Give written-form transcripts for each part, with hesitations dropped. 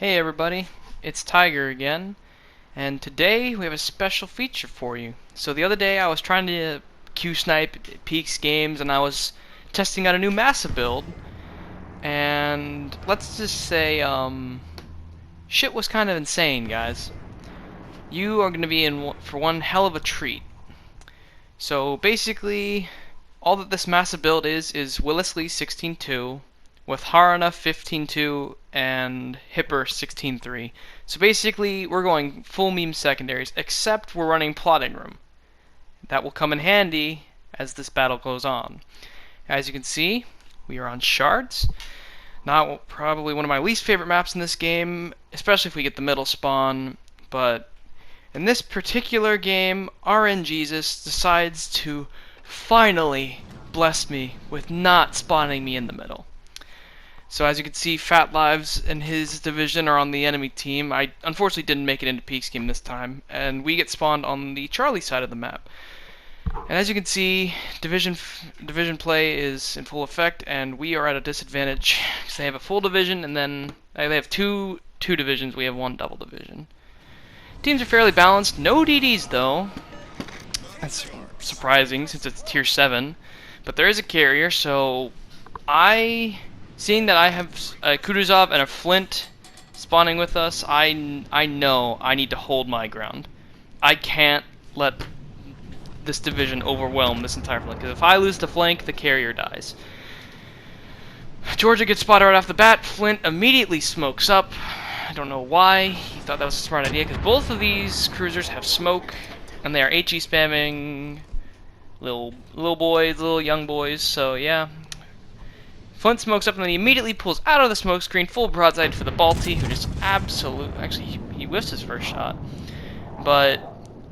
Hey everybody, it's Tiger again, and today we have a special feature for you. So the other day I was trying to Q-snipe Peaks games and I was testing out a new Massa build, and let's just say, shit was kind of insane, guys. You are going to be in for one hell of a treat. So basically, all that this Massa build is Willis-Lee 16.2, with Harana 15.2 and Hipper 16.3. So basically, we're going full meme secondaries, except we're running plotting room. That will come in handy as this battle goes on. As you can see, we are on shards. Not probably one of my least favorite maps in this game, especially if we get the middle spawn, but in this particular game, RNGesus decides to finally bless me with not spawning me in the middle. So as you can see, Fat Lives and his division are on the enemy team. I unfortunately didn't make it into Peaks game this time, and we get spawned on the Charlie side of the map. And as you can see, division play is in full effect, and we are at a disadvantage because they have a full division, and then they have two divisions. We have one double division. Teams are fairly balanced. No DDs though. That's surprising since it's tier 7, but there is a carrier. So seeing that I have a Kutuzov and a Flint spawning with us, I know I need to hold my ground. I can't let this division overwhelm this entire flank, because if I lose the flank, the carrier dies. Georgia gets spotted right off the bat. Flint immediately smokes up. I don't know why. He thought that was a smart idea, because both of these cruisers have smoke, and they are HE spamming little boys, little young boys, so yeah. Flint smokes up and then he immediately pulls out of the smoke screen, full broadside for the Balti, who just actually, he whiffs his first shot. But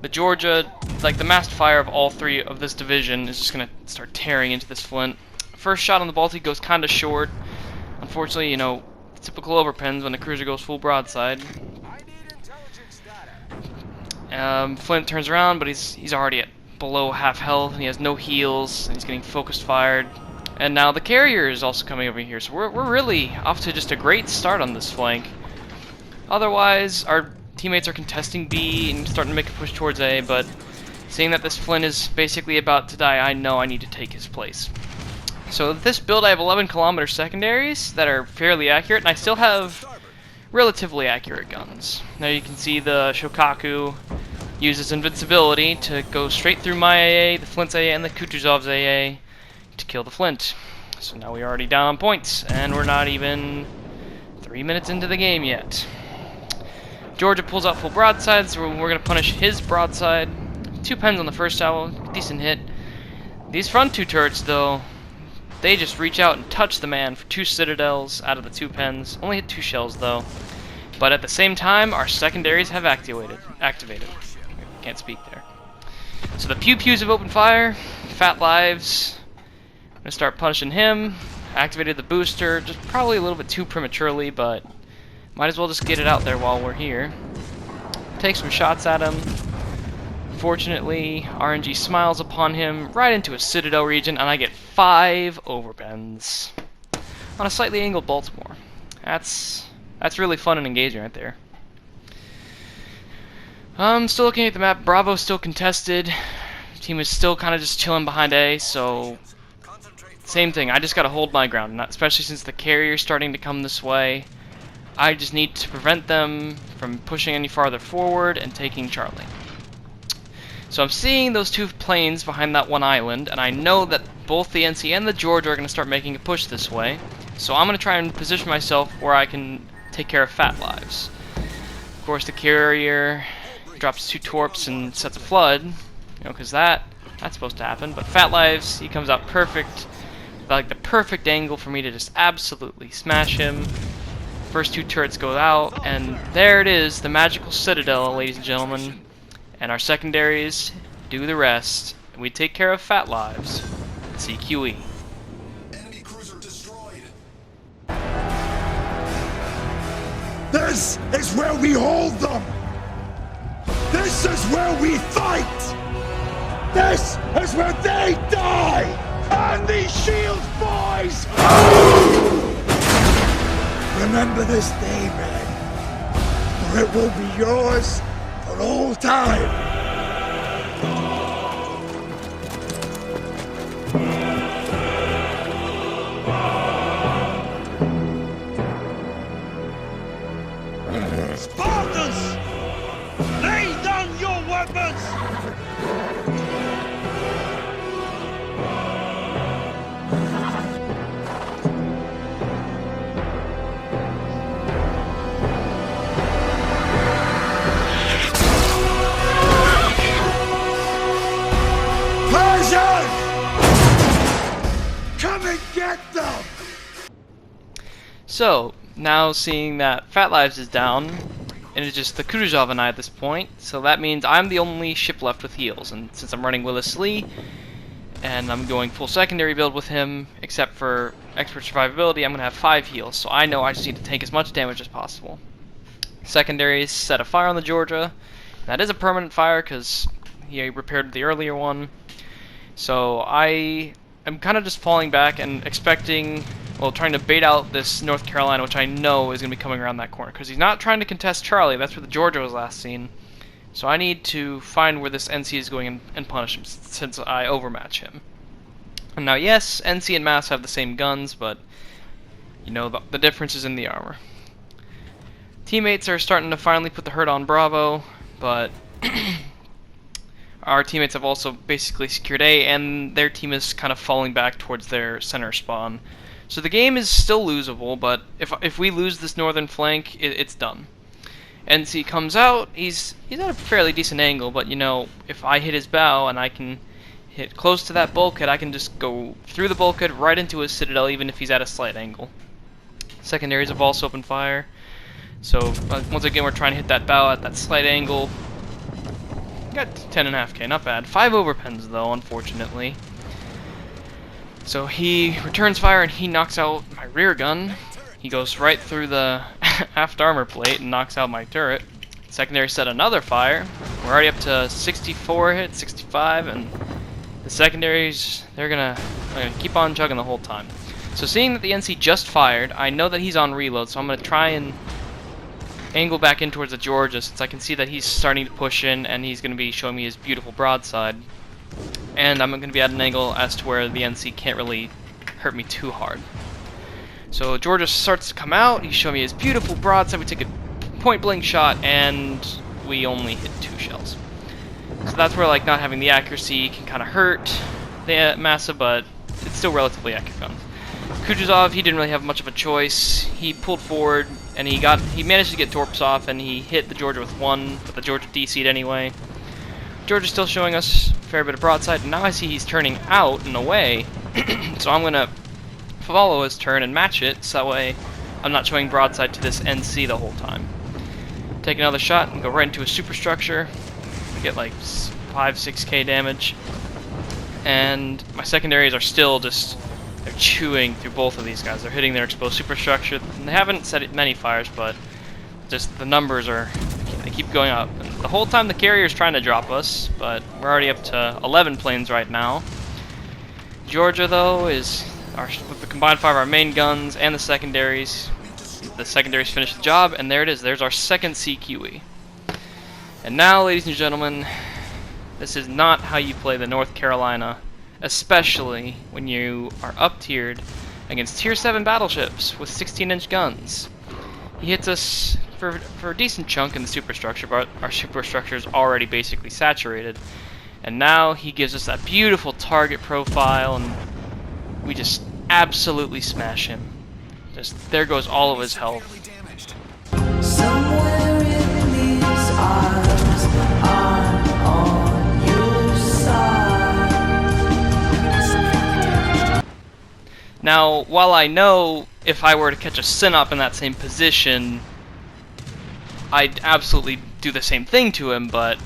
the Georgia, like the masked fire of all three of this division, is just going to start tearing into this Flint. First shot on the Balti goes kind of short. Unfortunately, you know, typical overpens when the cruiser goes full broadside. Flint turns around, but he's already at below half health, and he has no heals, and he's getting focused fired. And now the carrier is also coming over here, so we're really off to just a great start on this flank. Otherwise, our teammates are contesting B and starting to make a push towards A, but seeing that this Flint is basically about to die, I know I need to take his place. So with this build, I have 11km secondaries that are fairly accurate, and I still have relatively accurate guns. Now you can see the Shokaku uses invincibility to go straight through my AA, the Flint's AA, and the Kutuzov's AA to kill the Flint. So now we're already down on points, and we're not even 3 minutes into the game yet. Georgia pulls out full broadside, so we're going to punish his broadside. 2 pens on the first salvo, decent hit. These front 2 turrets, though, they just reach out and touch the man for 2 citadels out of the 2 pens. Only hit 2 shells, though. But at the same time, our secondaries have activated. Can't speak there. So the pew-pews have opened fire. Fat Lives, I'm gonna start punishing him. Activated the booster, just probably a little bit too prematurely, but might as well just get it out there while we're here. Take some shots at him. Fortunately, RNG smiles upon him right into a Citadel region, and I get 5 overbends on a slightly angled Baltimore. That's really fun and engaging right there. Still looking at the map. Bravo's still contested. Team is still kind of just chilling behind A, so same thing. I just gotta hold my ground, especially since the carrier's starting to come this way. I just need to prevent them from pushing any farther forward and taking Charlie. So I'm seeing those 2 planes behind that one island, and I know that both the NC and the Georgia are going to start making a push this way. So I'm going to try and position myself where I can take care of Fat Lives. Of course, the carrier drops 2 torps and sets a flood, you know, because that's supposed to happen. But Fat Lives, he comes out perfect, like the perfect angle for me to just absolutely smash him. First 2 turrets go out, and there it is, the magical Citadel, ladies and gentlemen. And our secondaries do the rest. We take care of Fat Lives. CQE. Enemy cruiser destroyed. This is where we hold them. This is where we fight. This is where they die. And these shields, boys. Remember this day, Red. or it will be yours for all time. Spartans! Lay down your weapons! Persians! Come and get them! So, now seeing that Fat Lives is down, and it's just the Kutuzov and I at this point, so that means I'm the only ship left with heals, and since I'm running Willis Lee, and I'm going full secondary build with him, except for expert survivability, I'm going to have 5 heals, so I know I just need to take as much damage as possible. Secondaries set a fire on the Georgia. That is a permanent fire because he repaired the earlier one, so I am kind of just falling back and expecting, well, trying to bait out this North Carolina, which I know is going to be coming around that corner, because he's not trying to contest Charlie. That's where the Georgia was last seen. So I need to find where this NC is going and punish him, since I overmatch him. And now, yes, NC and Massa have the same guns, but, you know, the difference is in the armor. Teammates are starting to finally put the hurt on Bravo, but our teammates have also basically secured A, and their team is kind of falling back towards their center spawn. So the game is still losable, but if we lose this northern flank, it's done. NC comes out, he's at a fairly decent angle, but you know, if I hit his bow and I can hit close to that bulkhead, I can just go through the bulkhead right into his citadel, even if he's at a slight angle. Secondaries have also opened fire, so once again we're trying to hit that bow at that slight angle. Got 10.5k, not bad. 5 overpens though, unfortunately. So he returns fire and he knocks out my rear gun. He goes right through the aft armor plate and knocks out my turret. Secondary set another fire. We're already up to 64 hits, 65, and the secondaries, they're gonna keep on chugging the whole time. So seeing that the NC just fired, I know that he's on reload, so I'm gonna try and angle back in towards the Georgia, since I can see that he's starting to push in and he's gonna be showing me his beautiful broadside. And I'm going to be at an angle as to where the NC can't really hurt me too hard. So Georgia starts to come out, he's showing me his beautiful broadside, we take a point blank shot, and we only hit 2 shells. So that's where like not having the accuracy can kind of hurt the Massa, but it's still relatively accurate guns. Kutuzov, he didn't really have much of a choice. He pulled forward, and he managed to get torps off, and he hit the Georgia with 1, but the Georgia DC'd anyway. Georgia's still showing us a fair bit of broadside, and now I see he's turning out and away, so I'm going to follow his turn and match it, so that way I'm not showing broadside to this NC the whole time. Take another shot and go right into a superstructure. We get like 5-6k damage, and my secondaries are still just, they're chewing through both of these guys. They're hitting their exposed superstructure, and they haven't set many fires, but just the numbers are, they keep going up. And the whole time the carrier's trying to drop us, but we're already up to 11 planes right now. Georgia, though, is with the combined fire of our main guns and the secondaries. The secondaries finish the job, and there it is. There's our second CQE. And now, ladies and gentlemen, this is not how you play the North Carolina, especially when you are up-tiered against Tier 7 battleships with 16-inch guns. He hits us for a decent chunk in the superstructure, but our superstructure is already basically saturated. And now he gives us that beautiful target profile, and we just absolutely smash him. Just there goes all of his health. Somewhere in these arms, I'm on your side. Now, while I know if I were to catch a Synop in that same position, I'd absolutely do the same thing to him, but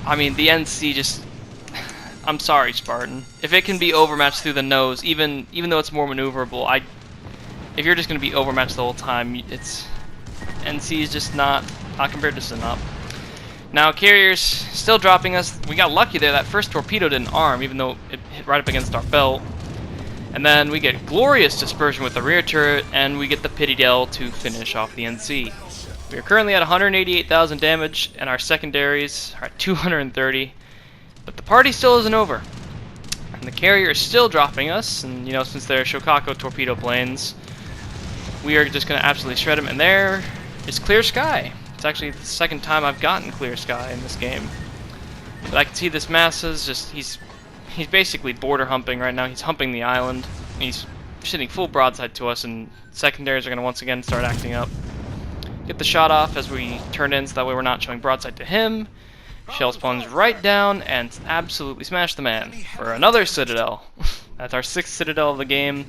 I mean, the NC just, I'm sorry, Spartan. If it can be overmatched through the nose, even though it's more maneuverable, if you're just going to be overmatched the whole time, NC is just not compared to Synop. Now, carriers still dropping us. We got lucky there. That first torpedo didn't arm, even though it hit right up against our belt. And then we get glorious dispersion with the rear turret, and we get the Pity Dell to finish off the NC. We are currently at 188,000 damage, and our secondaries are at 230. But the party still isn't over. And the carrier is still dropping us, and you know, since they're Shokaku torpedo planes, we are just going to absolutely shred them. And there is clear sky. It's actually the second time I've gotten clear sky in this game. But I can see this Massa's just, he's basically border humping right now. He's humping the island. He's shooting full broadside to us, and secondaries are going to once again start acting up. Get the shot off as we turn in so that way we're not showing broadside to him. Shell spawns right down and absolutely smash the man for another citadel. That's our 6th citadel of the game,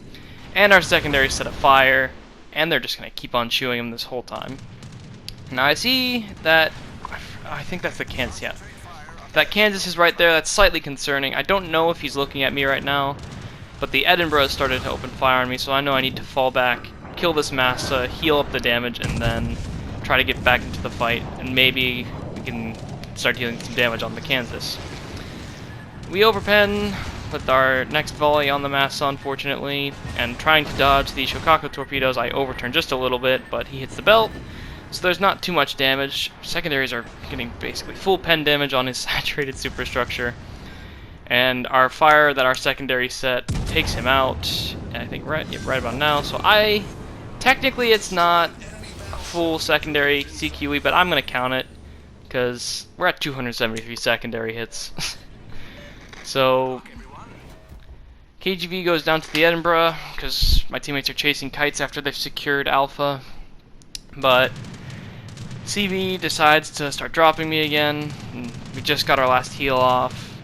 and our secondary set of fire, and they're just going to keep on chewing him this whole time. Now I see that, I think that's the Kansas, yeah. That Kansas is right there. That's slightly concerning. I don't know if he's looking at me right now, but the Edinburgh has started to open fire on me, so I know I need to fall back, kill this Massa, heal up the damage, and then try to get back into the fight, and maybe we can start dealing some damage on the Kansas. We overpen with our next volley on the Massa, unfortunately, and trying to dodge the Shokaku torpedoes, I overturn just a little bit, but he hits the belt, so there's not too much damage. Secondaries are getting basically full pen damage on his saturated superstructure, and our fire that our secondary set takes him out, and I think right about now, so technically it's not a full secondary CQE, but I'm going to count it, because we're at 273 secondary hits. So KGV goes down to the Edinburgh, because my teammates are chasing kites after they've secured Alpha, but CV decides to start dropping me again, and we just got our last heal off.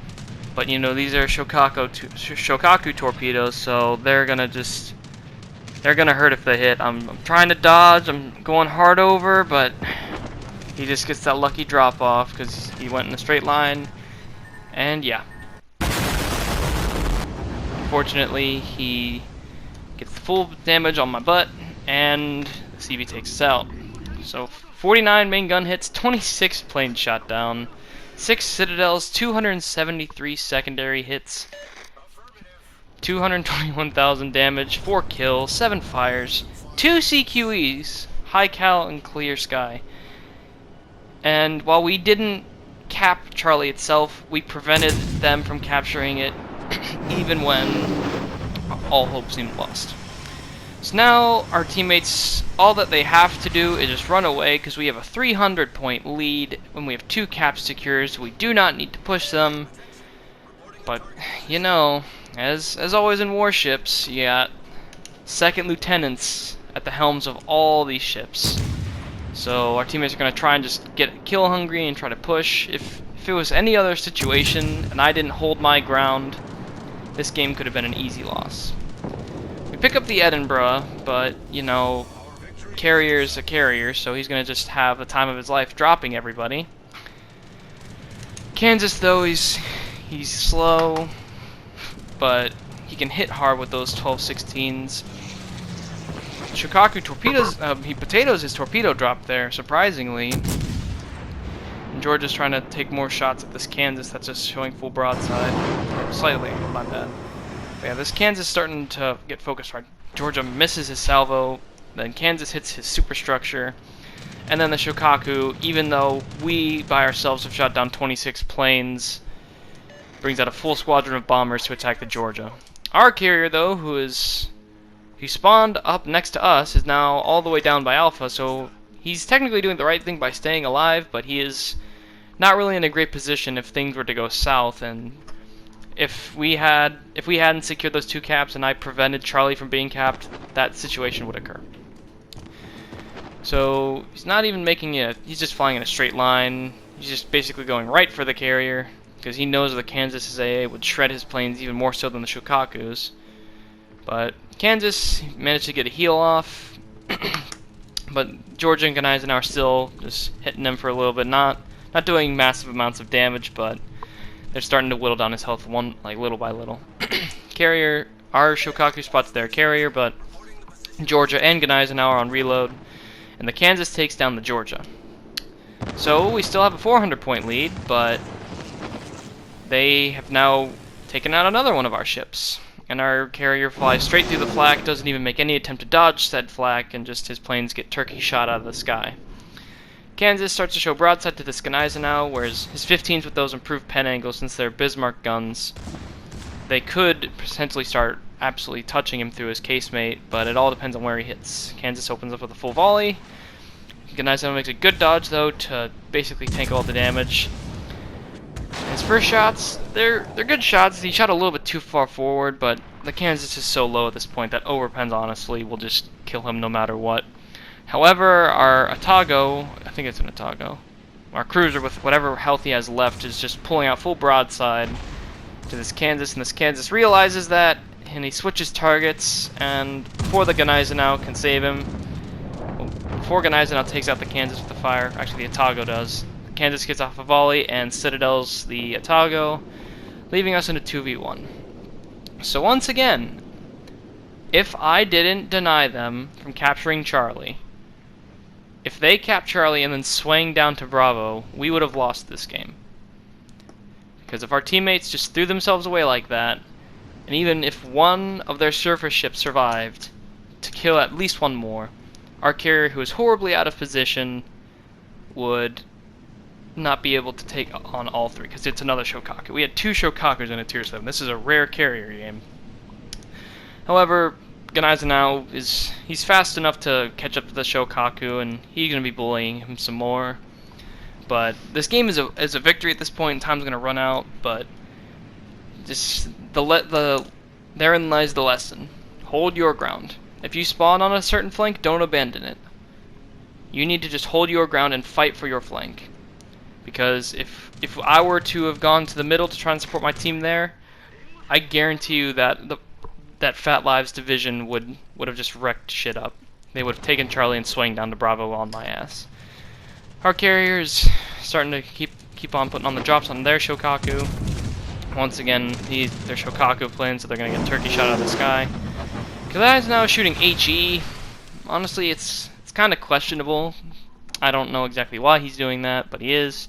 But you know, these are Shokaku torpedoes, so they're gonna hurt if they hit. I'm trying to dodge, I'm going hard over, but he just gets that lucky drop off because he went in a straight line, and yeah. Unfortunately, he gets the full damage on my butt, and the CV takes us out. So 49 main gun hits, 26 planes shot down. 6 citadels, 273 secondary hits, 221,000 damage, 4 kills, 7 fires, 2 CQEs, high cal and clear sky. And while we didn't cap Charlie itself, we prevented them from capturing it even when all hope seemed lost. So now our teammates, all that they have to do is just run away because we have a 300-point lead when we have 2 caps secured, so we do not need to push them. But, you know, as always in warships, you got second lieutenants at the helms of all these ships. So our teammates are going to try and just get kill hungry and try to push. If it was any other situation and I didn't hold my ground, this game could have been an easy loss. We pick up the Edinburgh, but, you know, carrier's a carrier, so he's going to just have the time of his life dropping everybody. Kansas, though, he's slow, but he can hit hard with those 12-16s. Shokaku torpedoes, he potatoes his torpedo drop there, surprisingly. And Georgia's trying to take more shots at this Kansas that's just showing full broadside. Slightly, my bad. But yeah, this Kansas starting to get focused right. Georgia misses his salvo, then Kansas hits his superstructure, and then the Shokaku, even though we by ourselves have shot down 26 planes, brings out a full squadron of bombers to attack the Georgia. Our carrier, though, who spawned up next to us, is now all the way down by Alpha, so he's technically doing the right thing by staying alive, but he is not really in a great position if things were to go south, and if we hadn't secured those 2 caps and I prevented Charlie from being capped, that situation would occur. So he's not even making it, he's just flying in a straight line. He's just basically going right for the carrier, because he knows the Kansas' AA would shred his planes even more so than the Shokaku's. But Kansas managed to get a heal off, but Georgia and Gneisenau are still just hitting them for a little bit, not doing massive amounts of damage, but they're starting to whittle down his health little by little. Carrier, our Shokaku spots their carrier, but Georgia and Gneisenau are on reload, and the Kansas takes down the Georgia. So we still have a 400-point lead, but they have now taken out another one of our ships. And our carrier flies straight through the flak, doesn't even make any attempt to dodge said flak, and just his planes get turkey shot out of the sky. Kansas starts to show broadside to this Ganiza now, whereas his 15s with those improved pen angles, since they're Bismarck guns, they could potentially start absolutely touching him through his casemate, but it all depends on where he hits. Kansas opens up with a full volley. Ganiza makes a good dodge, though, to basically tank all the damage. His first shots, they're good shots. He shot a little bit too far forward, but the Kansas is so low at this point that overpens honestly will just kill him no matter what. However, our Atago, I think it's an Atago, our cruiser with whatever health he has left is just pulling out full broadside to this Kansas, and this Kansas realizes that, and he switches targets, and before the Ganiza now can save him, before Ganiza now takes out the Kansas with the fire, actually the Atago does, Kansas gets off a volley and citadels the Atago, leaving us in a 2v1. So once again, if I didn't deny them from capturing Charlie, if they capped Charlie and then swang down to Bravo, we would have lost this game. Because if our teammates just threw themselves away like that, and even if one of their surface ships survived to kill at least one more, our carrier, who is horribly out of position, would not be able to take on all three, because it's another Shokaku. We had 2 Shokakus in a Tier 7. This is a rare carrier game. However, Ganiza now he's fast enough to catch up to the Shokaku, and he's going to be bullying him some more. But this game is a victory at this point. Time's going to run out, but just therein lies the lesson. Hold your ground. If you spawn on a certain flank, don't abandon it. You need to just hold your ground and fight for your flank. Because if I were to have gone to the middle to try and support my team there, I guarantee you that that Fat Lives division would have just wrecked shit up. They would have taken Charlie and swung down to Bravo on my ass. Our carrier is starting to keep on putting on the drops on their Shokaku. Once again, they're Shokaku planes, so they're going to get turkey shot out of the sky. Kazai's now shooting HE. Honestly, it's kind of questionable. I don't know exactly why he's doing that, but he is.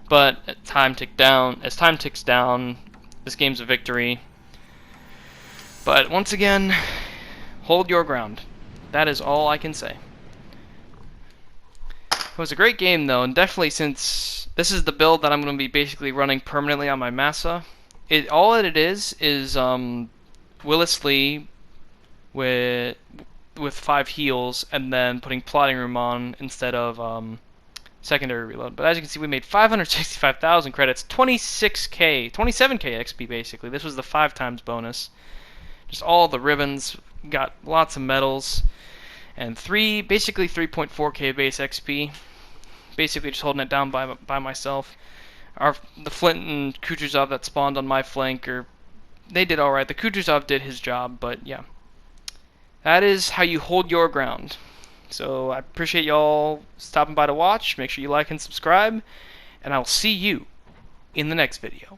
But as time ticks down, this game's a victory. But once again, hold your ground. That is all I can say. It was a great game, though, and definitely, since this is the build that I'm going to be basically running permanently on my Massa, all that it is Willis Lee with 5 heals, and then putting plotting room on instead of secondary reload. But as you can see, we made 565,000 credits, 27k XP basically. This was the 5 times bonus. Just all the ribbons, got lots of medals, and basically 3.4k base XP. Basically just holding it down by myself. The Flint and Kutuzov that spawned on my flank, they did alright. The Kutuzov did his job, but yeah. That is how you hold your ground. So I appreciate y'all stopping by to watch. Make sure you like and subscribe, and I will see you in the next video.